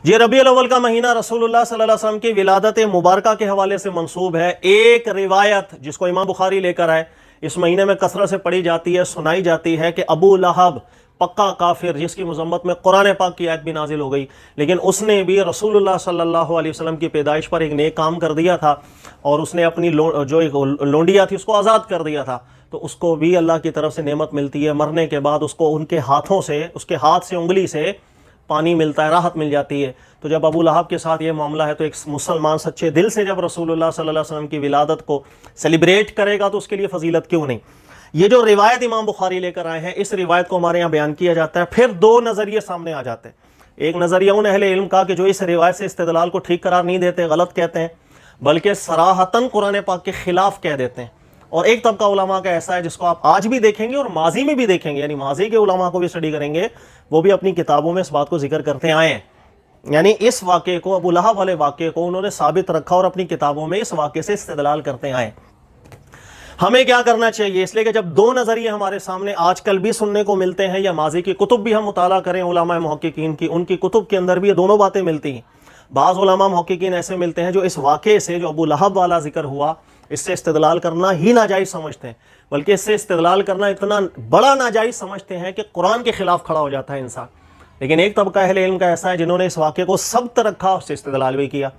یہ ربیع الاول کا مہینہ رسول اللہ صلی اللہ علیہ وسلم کی ولادت مبارکہ کے حوالے سے منسوب ہے۔ ایک روایت جس کو امام بخاری لے کر آئے، اس مہینے میں کثرت سے پڑھی جاتی ہے، سنائی جاتی ہے کہ ابو لہب پکا کافر، جس کی مذمت میں قرآن پاک کی آیت بھی نازل ہو گئی، لیکن اس نے بھی رسول اللہ صلی اللہ علیہ وسلم کی پیدائش پر ایک نیک کام کر دیا تھا، اور اس نے اپنی جو ایک لونڈیا تھی اس کو آزاد کر دیا تھا، تو اس کو بھی اللہ کی طرف سے نعمت ملتی ہے۔ مرنے کے بعد اس کو ان کے ہاتھوں سے، اس کے ہاتھ سے، انگلی سے پانی ملتا ہے، راحت مل جاتی ہے۔ تو جب ابو لہب کے ساتھ یہ معاملہ ہے، تو ایک مسلمان سچے دل سے جب رسول اللہ صلی اللہ علیہ وسلم کی ولادت کو سیلیبریٹ کرے گا تو اس کے لیے فضیلت کیوں نہیں۔ یہ جو روایت امام بخاری لے کر آئے ہیں، اس روایت کو ہمارے یہاں بیان کیا جاتا ہے۔ پھر دو نظریے سامنے آ جاتے ہیں۔ ایک نظریہ ان اہل علم کا کہ جو اس روایت سے استدلال کو ٹھیک قرار نہیں دیتے، غلط کہتے ہیں، بلکہ صراحتاً قرآن پاک کے خلاف کہہ دیتے ہیں۔ اور ایک طبقہ علماء کا ایسا ہے جس کو آپ آج بھی دیکھیں گے اور ماضی میں بھی دیکھیں گے، یعنی ماضی کے علماء کو بھی اسٹڈی کریں گے، وہ بھی اپنی کتابوں میں اس بات کو ذکر کرتے آئے ہیں۔ یعنی اس واقعے کو، ابو لہب والے واقعے کو انہوں نے ثابت رکھا اور اپنی کتابوں میں اس واقعے سے استدلال کرتے آئے۔ ہمیں کیا کرنا چاہیے؟ اس لیے کہ جب دو نظریے ہمارے سامنے آج کل بھی سننے کو ملتے ہیں، یا ماضی کی کتب بھی ہم مطالعہ کریں علماء محققین کی، ان کی کتب کے اندر بھی یہ دونوں باتیں ملتی ہیں۔ بعض علماء محققین ایسے ملتے ہیں جو اس واقعے سے، جو ابو لہب والا ذکر ہوا، اس سے استدلال کرنا ہی ناجائز سمجھتے ہیں، بلکہ اس سے استدلال کرنا اتنا بڑا ناجائز سمجھتے ہیں کہ قرآن کے خلاف کھڑا ہو جاتا ہے انسان۔ لیکن ایک طبقہ اہل علم کا ایسا ہے جنہوں نے اس واقعے کو ثبت رکھا، اس سے استدلال بھی کیا۔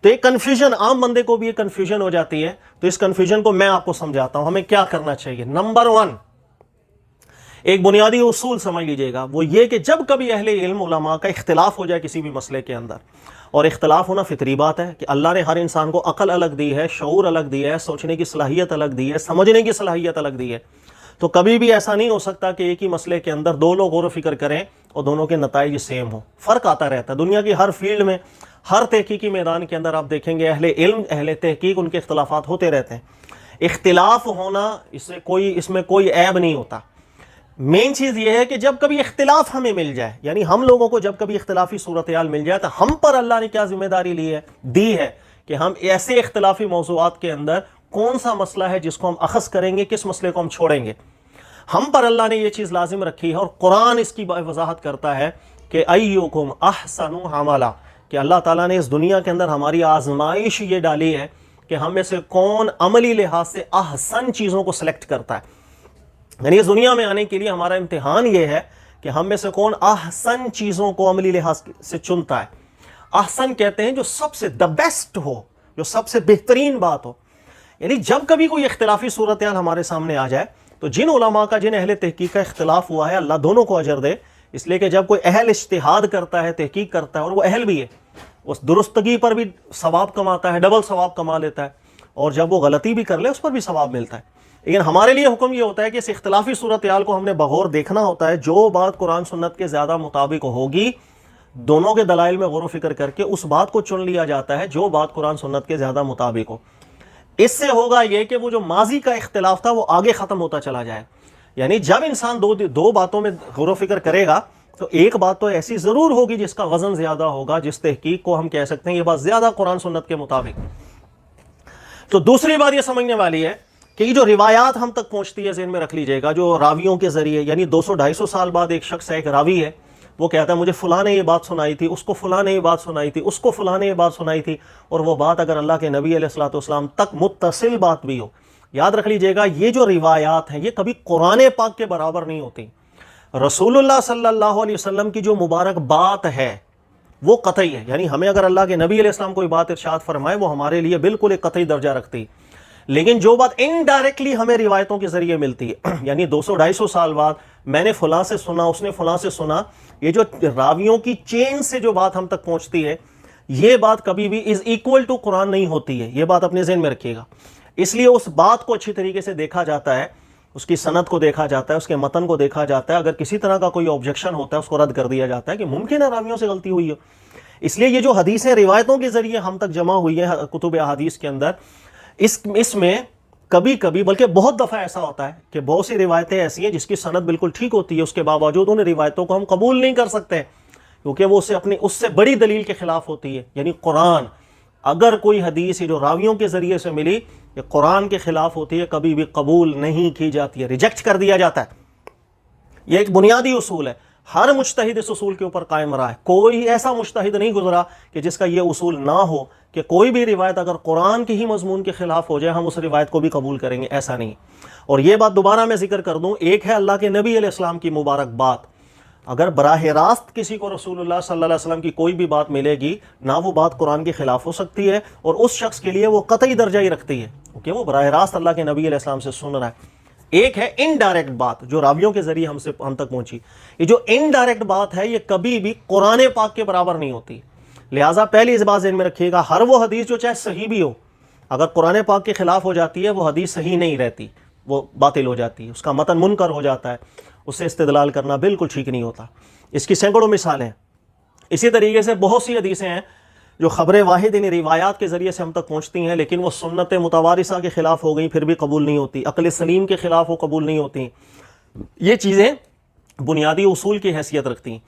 تو ایک کنفیوژن، عام بندے کو بھی ایک کنفیوژن ہو جاتی ہے، تو اس کنفیوژن کو میں آپ کو سمجھاتا ہوں۔ ہمیں کیا کرنا چاہیے؟ نمبر 1، ایک بنیادی اصول سمجھ لیجئے گا، وہ یہ کہ جب کبھی اہل علم علماء کا اختلاف ہو جائے کسی بھی مسئلے کے اندر، اور اختلاف ہونا فطری بات ہے کہ اللہ نے ہر انسان کو عقل الگ دی ہے، شعور الگ دی ہے، سوچنے کی صلاحیت الگ دی ہے، سمجھنے کی صلاحیت الگ دی ہے، تو کبھی بھی ایسا نہیں ہو سکتا کہ ایک ہی مسئلے کے اندر دو لوگ غور و فکر کریں اور دونوں کے نتائج سیم ہوں۔ فرق آتا رہتا ہے دنیا کی ہر فیلڈ میں، ہر تحقیقی میدان کے اندر آپ دیکھیں گے اہل علم، اہل تحقیق، ان کے اختلافات ہوتے رہتے ہیں۔ اختلاف ہونا اس میں کوئی عیب نہیں ہوتا۔ مین چیز یہ ہے کہ جب کبھی اختلاف ہمیں مل جائے، یعنی ہم لوگوں کو جب کبھی اختلافی صورتحال مل جائے، تو ہم پر اللہ نے کیا ذمہ داری دی ہے کہ ہم ایسے اختلافی موضوعات کے اندر کون سا مسئلہ ہے جس کو ہم اخذ کریں گے، کس مسئلے کو ہم چھوڑیں گے۔ ہم پر اللہ نے یہ چیز لازم رکھی ہے، اور قرآن اس کی وضاحت کرتا ہے کہ ایوکم احسن عملا، کہ اللہ تعالیٰ نے اس دنیا کے اندر ہماری آزمائش یہ ڈالی ہے کہ ہم میں سے کون عملی لحاظ سے احسن چیزوں کو سلیکٹ کرتا ہے۔ یعنی اس دنیا میں آنے کے لیے ہمارا امتحان یہ ہے کہ ہم میں سے کون احسن چیزوں کو عملی لحاظ سے چنتا ہے۔ احسن کہتے ہیں جو سب سے دا بیسٹ ہو، جو سب سے بہترین بات ہو۔ یعنی جب کبھی کوئی اختلافی صورتحال ہمارے سامنے آ جائے، تو جن علماء کا، جن اہل تحقیق کا اختلاف ہوا ہے، اللہ دونوں کو اجر دے، اس لیے کہ جب کوئی اہل اجتہاد کرتا ہے، تحقیق کرتا ہے، اور وہ اہل بھی ہے، اس درستگی پر بھی ثواب کماتا ہے، ڈبل ثواب کما لیتا ہے، اور جب وہ غلطی بھی کر لے اس پر بھی ثواب ملتا ہے۔ لیکن ہمارے لیے حکم یہ ہوتا ہے کہ اس اختلافی صورتحال کو ہم نے بغور دیکھنا ہوتا ہے، جو بات قرآن سنت کے زیادہ مطابق ہوگی، دونوں کے دلائل میں غور و فکر کر کے اس بات کو چن لیا جاتا ہے جو بات قرآن سنت کے زیادہ مطابق ہو۔ اس سے ہوگا یہ کہ وہ جو ماضی کا اختلاف تھا وہ آگے ختم ہوتا چلا جائے۔ یعنی جب انسان دو باتوں میں غور و فکر کرے گا، تو ایک بات تو ایسی ضرور ہوگی جس کا وزن زیادہ ہوگا، جس تحقیق کو ہم کہہ سکتے ہیں یہ بات زیادہ قرآن سنت کے مطابق۔ تو دوسری بات یہ سمجھنے والی ہے کہ یہ جو روایات ہم تک پہنچتی ہے، ذہن میں رکھ لیجئے گا، جو راویوں کے ذریعے، یعنی 200-250 سال بعد ایک شخص ہے، ایک راوی ہے، وہ کہتا ہے مجھے فلاں نے یہ بات سنائی تھی، اس کو فلاں نے یہ بات سنائی تھی، اس کو فلاں نے یہ بات سنائی تھی، اور وہ بات اگر اللہ کے نبی علیہ الصلوۃ والسلام تک متصل بات بھی ہو۔ یاد رکھ لیجئے گا، یہ جو روایات ہیں یہ کبھی قرآن پاک کے برابر نہیں ہوتی۔ رسول اللہ صلی اللہ علیہ وسلم کی جو مبارک بات ہے وہ قطعی ہے، یعنی ہمیں اگر اللہ کے نبی علیہ السلام کوئی بات ارشاد فرمائے وہ ہمارے لیے بالکل ایک قطعی درجہ رکھتی۔ لیکن جو بات انڈائریکٹلی ہمیں روایتوں کے ذریعے ملتی ہے، یعنی 200-250 سال بعد میں نے فلاں سے سنا، اس نے فلاں سے سنا، یہ جو راویوں کی چین سے جو بات ہم تک پہنچتی ہے، یہ بات کبھی بھی از ایکول ٹو قرآن نہیں ہوتی ہے۔ یہ بات اپنے ذہن میں رکھیے گا۔ اس لیے اس بات کو اچھی طریقے سے دیکھا جاتا ہے، اس کی سند کو دیکھا جاتا ہے، اس کے متن کو دیکھا جاتا ہے۔ اگر کسی طرح کا کوئی آبجیکشن ہوتا ہے اس کو رد کر دیا جاتا ہے کہ ممکن ہے راویوں سے غلطی ہوئی ہو۔ اس لیے یہ جو حدیثیں روایتوں کے ذریعے ہم تک جمع ہوئی ہیں کتب احادیث کے اندر، اس میں کبھی کبھی بلکہ بہت دفعہ ایسا ہوتا ہے کہ بہت سی روایتیں ایسی ہیں جس کی سند بالکل ٹھیک ہوتی ہے، اس کے باوجود ان روایتوں کو ہم قبول نہیں کر سکتے کیونکہ وہ اس سے بڑی دلیل کے خلاف ہوتی ہے۔ یعنی قرآن، اگر کوئی حدیث جو راویوں کے ذریعے سے ملی یہ قرآن کے خلاف ہوتی ہے، کبھی بھی قبول نہیں کی جاتی ہے، ریجیکٹ کر دیا جاتا ہے۔ یہ ایک بنیادی اصول ہے۔ ہر مجتہد اس اصول کے اوپر قائم رہا ہے. کوئی ایسا مجتہد نہیں گزرا کہ جس کا یہ اصول نہ ہو کہ کوئی بھی روایت اگر قرآن کے ہی مضمون کے خلاف ہو جائے ہم اس روایت کو بھی قبول کریں گے، ایسا نہیں. اور یہ بات دوبارہ میں ذکر کر دوں، ایک ہے اللہ کے نبی علیہ السلام کی مبارک بات، اگر براہ راست کسی کو رسول اللہ صلی اللہ علیہ وسلم کی کوئی بھی بات ملے گی نہ وہ بات قرآن کے خلاف ہو سکتی ہے، اور اس شخص کے لیے وہ قطعی درجہ ہی رکھتی ہے کیونکہ وہ براہ راست اللہ کے نبی علیہ السلام سے سن رہا ہے. ایک ہے انڈائریکٹ بات جو راویوں کے ذریعے ہم تک پہنچی. یہ جو انڈائریکٹ بات ہے یہ کبھی بھی قرآن پاک کے برابر نہیں ہوتی. لہٰذا پہلی اس بات ذہن میں رکھیے گا، ہر وہ حدیث جو چاہے صحیح بھی ہو، اگر قرآن پاک کے خلاف ہو جاتی ہے وہ حدیث صحیح نہیں رہتی، وہ باطل ہو جاتی ہے، اس کا متن منکر ہو جاتا ہے، اس سے استدلال کرنا بالکل ٹھیک نہیں ہوتا. اس کی سینکڑوں مثالیں. اسی طریقے سے بہت سی حدیثیں ہیں جو خبر واحد یعنی روایات کے ذریعے سے ہم تک پہنچتی ہیں لیکن وہ سنت متوارثہ کے خلاف ہو گئی پھر بھی قبول نہیں ہوتی، عقل سلیم کے خلاف وہ قبول نہیں ہوتی. یہ چیزیں بنیادی اصول کی حیثیت رکھتی ہیں.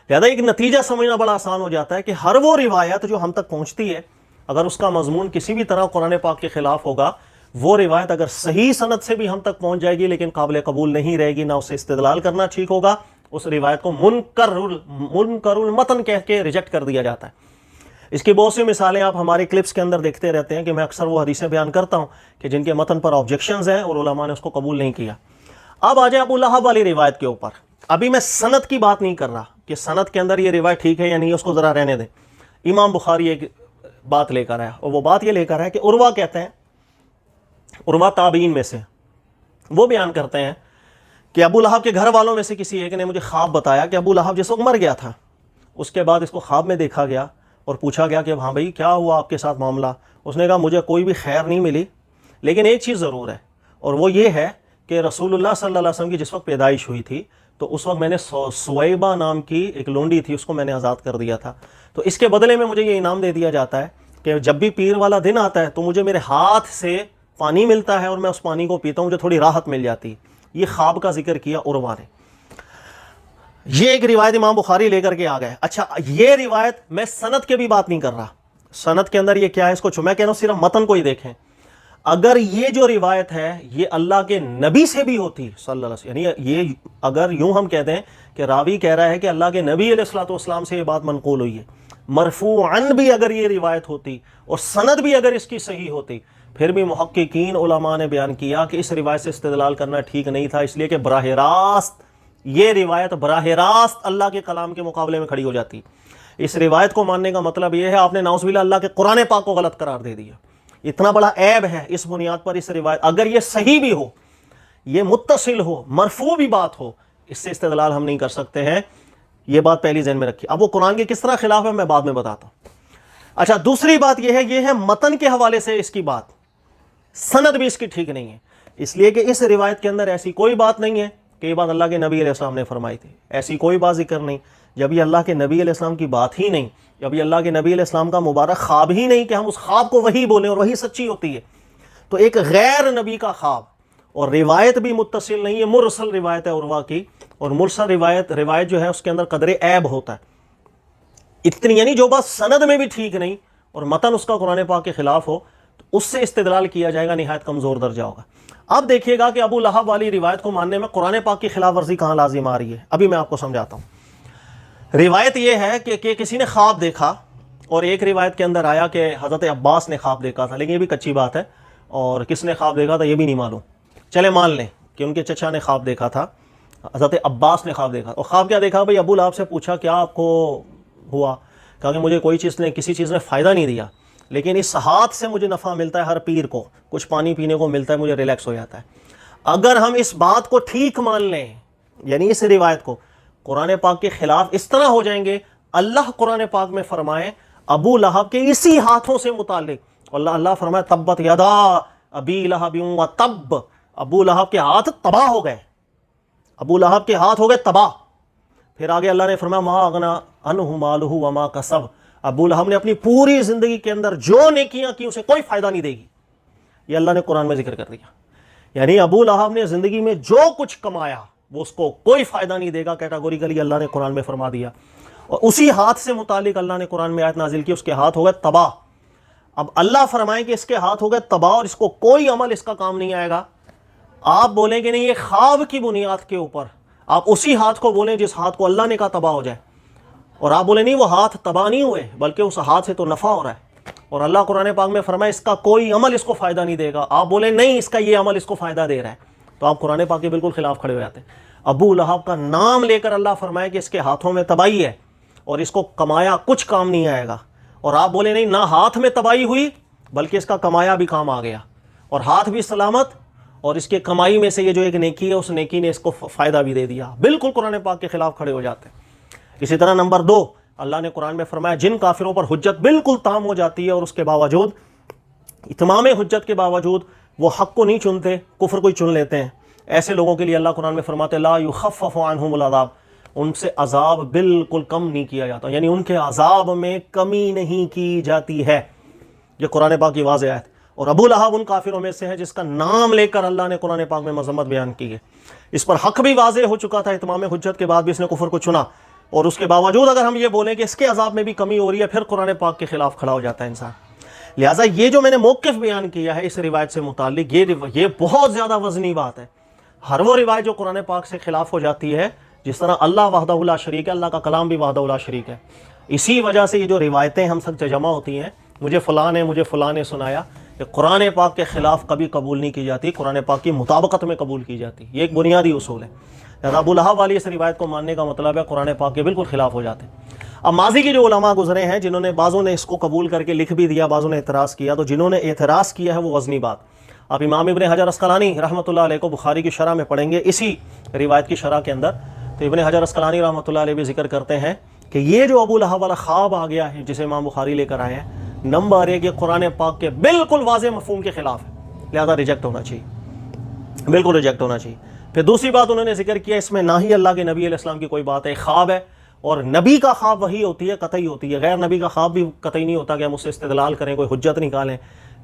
لہذا ایک نتیجہ سمجھنا بڑا آسان ہو جاتا ہے کہ ہر وہ روایت جو ہم تک پہنچتی ہے اگر اس کا مضمون کسی بھی طرح قرآن پاک کے خلاف ہوگا، وہ روایت اگر صحیح سند سے بھی ہم تک پہنچ جائے گی لیکن قابل قبول نہیں رہے گی، نہ اسے استدلال کرنا ٹھیک ہوگا، اس روایت کو منکر المتن کہہ کے ریجیکٹ کر دیا جاتا ہے. اس کی بہت سی مثالیں آپ ہمارے کلپس کے اندر دیکھتے رہتے ہیں کہ میں اکثر وہ حدیثیں بیان کرتا ہوں کہ جن کے متن پر آبجیکشنز ہیں اور علماء نے اس کو قبول نہیں کیا. اب آ جائیں ابو لہب والی روایت کے اوپر. ابھی میں سند کی بات نہیں کر رہا کہ سند کے اندر یہ روایت ٹھیک ہے یا نہیں، اس کو ذرا رہنے دیں. امام بخاری ایک بات لے کر آیا اور وہ بات یہ لے کر آیا کہ عروہ کہتے ہیں، عروہ تابعین میں سے، وہ بیان کرتے ہیں کہ ابو لہب کے گھر والوں میں سے کسی ایک نے مجھے خواب بتایا کہ ابو لہب جس وقت مر گیا تھا اس کے بعد اس کو خواب میں دیکھا گیا اور پوچھا گیا کہ ہاں بھائی کیا ہوا آپ کے ساتھ معاملہ. اس نے کہا مجھے کوئی بھی خیر نہیں ملی لیکن ایک چیز ضرور ہے اور وہ یہ ہے کہ رسول اللہ صلی اللہ علیہ وسلم کی جس وقت پیدائش ہوئی تھی تو اس وقت میں نے سویبہ نام کی ایک لونڈی تھی اس کو میں نے آزاد کر دیا تھا، تو اس کے بدلے میں مجھے یہ انعام دے دیا جاتا ہے کہ جب بھی پیر والا دن آتا ہے تو مجھے میرے ہاتھ سے پانی ملتا ہے اور میں اس پانی کو پیتا ہوں، مجھے تھوڑی راحت مل جاتی. یہ خواب کا ذکر کیا عروہ نے. یہ ایک روایت امام بخاری لے کر کے آ گئے. اچھا یہ روایت میں سند کے بھی بات نہیں کر رہا، سند کے اندر یہ کیا ہے اس کو میں کہہ رہا ہوں صرف متن کو ہی دیکھیں. اگر یہ جو روایت ہے یہ اللہ کے نبی سے بھی ہوتی صلی اللہ علیہ وسلم، یعنی یہ اگر یوں ہم کہتے ہیں کہ راوی کہہ رہا ہے کہ اللہ کے نبی علیہ الصلوۃ والسلام سے یہ بات منقول ہوئی ہے، مرفوعاً بھی اگر یہ روایت ہوتی اور سند بھی اگر اس کی صحیح ہوتی، پھر بھی محققین علماء نے بیان کیا کہ اس روایت سے استدلال کرنا ٹھیک نہیں تھا، اس لیے کہ براہ راست یہ روایت براہ راست اللہ کے کلام کے مقابلے میں کھڑی ہو جاتی. اس روایت کو ماننے کا مطلب یہ ہے آپ نے نعوذ باللہ اللہ کے قرآن پاک کو غلط قرار دے دیا. اتنا بڑا عیب ہے اس بنیاد پر اس روایت، اگر یہ صحیح بھی ہو، یہ متصل ہو، مرفوع بھی بات ہو، اس سے استدلال ہم نہیں کر سکتے ہیں. یہ بات پہلی ذہن میں رکھی. اب وہ قرآن کے کس طرح خلاف ہے میں بعد میں بتاتا ہوں. اچھا دوسری بات یہ ہے متن کے حوالے سے اس کی بات، سند بھی اس کی ٹھیک نہیں ہے، اس لیے کہ اس روایت کے اندر ایسی کوئی بات نہیں ہے کہ یہ بات اللہ کے نبی علیہ السلام نے فرمائی تھی، ایسی کوئی بات ذکر نہیں. جب یہ اللہ کے نبی علیہ السلام کی بات ہی نہیں، جب یہ اللہ کے نبی علیہ السلام کا مبارک خواب ہی نہیں کہ ہم اس خواب کو وہی بولیں اور وہی سچی ہوتی ہے، تو ایک غیر نبی کا خواب اور روایت بھی متصل نہیں ہے، مرسل روایت ہے عروہ کی، اور مرسل روایت جو ہے اس کے اندر قدر عیب ہوتا ہے اتنی، یعنی جو بات سند میں بھی ٹھیک نہیں اور متن اس کا قرآن پاک کے خلاف ہو تو اس سے استدلال کیا جائے گا، نہایت کمزور درجہ ہوگا. اب دیکھیے گا کہ ابو لہب والی روایت کو ماننے میں قرآن پاک کی خلاف ورزی کہاں لازم آ رہی ہے. ابھی میں آپ کو سمجھاتا ہوں. روایت یہ ہے کہ کسی نے خواب دیکھا، اور ایک روایت کے اندر آیا کہ حضرت عباس نے خواب دیکھا تھا، لیکن یہ بھی کچی بات ہے اور کس نے خواب دیکھا تھا یہ بھی نہیں معلوم. چلے مان لیں کہ ان کے چچا نے خواب دیکھا تھا، حضرت عباس نے خواب دیکھا. اور خواب کیا دیکھا بھائی؟ ابو لہب سے پوچھا کیا آپ کو ہوا؟ کہا کہ مجھے کوئی چیز نے کسی چیز نے فائدہ نہیں دیا، لیکن اس ہاتھ سے مجھے نفع ملتا ہے، ہر پیر کو کچھ پانی پینے کو ملتا ہے، مجھے ریلیکس ہو جاتا ہے. اگر ہم اس بات کو ٹھیک مان لیں، یعنی اس روایت کو، قرآن پاک کے خلاف اس طرح ہو جائیں گے. اللہ قرآن پاک میں فرمائے ابو لہب کے اسی ہاتھوں سے متعلق، اللہ فرمائے تبت یدا ابی لہب وتب، ابو لہب کے ہاتھ تباہ ہو گئے، ابو لہب کے ہاتھ ہو گئے تباہ. پھر آگے اللہ نے فرمایا ما اغنی عنہ مالہ وما کسب، ابو لہب نے اپنی پوری زندگی کے اندر جو نیکیاں کی اسے کوئی فائدہ نہیں دے گی. یہ اللہ نے قرآن میں ذکر کر دیا. یعنی ابو لہب نے زندگی میں جو کچھ کمایا وہ اس کو کوئی فائدہ نہیں دے گا، کیٹاگوریکلی اللہ نے قرآن میں فرما دیا. اور اسی ہاتھ سے متعلق اللہ نے قرآن میں آیت نازل کی، اس کے ہاتھ ہو گئے تباہ. اب اللہ فرمائیں کہ اس کے ہاتھ ہو گئے تباہ اور اس کو کوئی عمل اس کا کام نہیں آئے گا. آپ بولیں کہ نہیں یہ خواب کی بنیاد کے اوپر آپ اسی ہاتھ کو بولیں جس ہاتھ کو اللہ نے کہا تباہ ہو جائے، اور آپ بولیں نہیں وہ ہاتھ تباہ نہیں ہوئے بلکہ اس ہاتھ سے تو نفع ہو رہا ہے، اور اللہ قرآن پاک میں فرمایا اس کا کوئی عمل اس کو فائدہ نہیں دے گا، آپ بولیں نہیں اس کا یہ عمل اس کو فائدہ دے رہا ہے، تو آپ قرآن پاک کے بالکل خلاف کھڑے ہو جاتے ہیں۔ ابو لہب کا نام لے کر اللہ فرمائے کہ اس کے ہاتھوں میں تباہی ہے اور اس کو کمایا کچھ کام نہیں آئے گا، اور آپ بولیں نہیں نہ ہاتھ میں تباہی ہوئی بلکہ اس کا کمایا بھی کام آ گیا، اور ہاتھ بھی سلامت، اور اس کے کمائی میں سے یہ جو ایک نیکی ہے اس نیکی نے اس کو فائدہ بھی دے دیا، بالکل قرآن پاک کے خلاف کھڑے ہو جاتے ہیں۔ اسی طرح نمبر 2، اللہ نے قرآن میں فرمایا جن کافروں پر حجت بالکل تام ہو جاتی ہے اور اس کے باوجود، اتمام حجت کے باوجود وہ حق کو نہیں چنتے، کفر کو ہی چن لیتے ہیں، ایسے لوگوں کے لیے اللہ قرآن میں فرماتے لا یخفف عنہم العذاب، ان سے عذاب بالکل کم نہیں کیا جاتا، یعنی ان کے عذاب میں کمی نہیں کی جاتی ہے۔ یہ قرآن پاک کی واضح آیت، اور ابو لہب ان کافروں میں سے ہے جس کا نام لے کر اللہ نے قرآن پاک میں مذمت بیان کی ہے، اس پر حق بھی واضح ہو چکا تھا، اتمام حجت کے بعد بھی اس نے کفر کو چنا، اور اس کے باوجود اگر ہم یہ بولیں کہ اس کے عذاب میں بھی کمی ہو رہی ہے، پھر قرآن پاک کے خلاف کھڑا ہو جاتا ہے انسان۔ لہٰذا یہ جو میں نے موقف بیان کیا ہے اس روایت سے متعلق، یہ بہت زیادہ وزنی بات ہے۔ ہر وہ روایت جو قرآن پاک سے خلاف ہو جاتی ہے، جس طرح اللہ وحدہ لا شریک ہے، اللہ کا کلام بھی وحدہ لا شریک ہے، اسی وجہ سے یہ جو روایتیں ہم سب سے جمع ہوتی ہیں، مجھے فلاں نے سنایا، کہ قرآن پاک کے خلاف کبھی قبول نہیں کی جاتی، قرآن پاک کی مطابقت میں قبول کی جاتی، یہ ایک بنیادی اصول ہے۔ لہذا ابو لہب والی اس روایت کو ماننے کا مطلب ہے قرآن پاک کے بالکل خلاف ہو جاتے ہیں۔ اب ماضی کے جو علماء گزرے ہیں، جنہوں نے بعضوں نے اس کو قبول کر کے لکھ بھی دیا، بعضوں نے اعتراض کیا، تو جنہوں نے اعتراض کیا ہے وہ وزنی بات، آپ امام ابن حجر عسقلانی رحمۃ اللہ علیہ کو بخاری کی شرح میں پڑھیں گے، اسی روایت کی شرح کے اندر، تو ابن حجر عسقلانی رحمۃ اللہ علیہ بھی ذکر کرتے ہیں کہ یہ جو ابو لہب والا خواب آ گیا ہے جسے امام بخاری لے کر آئے ہیں، نمبر 1 یہ قرآن پاک کے بالکل واضح مفہوم کے خلاف ہے، لہذا ریجیکٹ ہونا چاہیے، بالکل ریجیکٹ ہونا چاہیے۔ پھر دوسری بات انہوں نے ذکر کیا، اس میں نہ ہی اللہ کے نبی علیہ السلام کی کوئی بات ہے، خواب ہے، اور نبی کا خواب وہی ہوتی ہے، قطعی ہوتی ہے، غیر نبی کا خواب بھی قطعی نہیں ہوتا کہ ہم اس سے استدلال کریں، کوئی حجت نکالیں،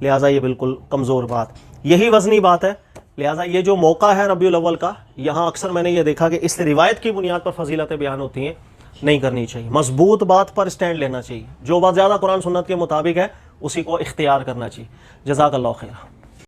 لہٰذا یہ بالکل کمزور بات، یہی وزنی بات ہے۔ لہٰذا یہ جو موقع ہے ربیع الاول کا، یہاں اکثر میں نے یہ دیکھا کہ اس روایت کی بنیاد پر فضیلتیں بیان ہوتی ہیں، نہیں کرنی چاہیے، مضبوط بات پر اسٹینڈ لینا چاہیے، جو بات زیادہ قرآن سنت کے مطابق ہے اسی کو اختیار کرنا چاہیے۔ جزاک اللہ خیر۔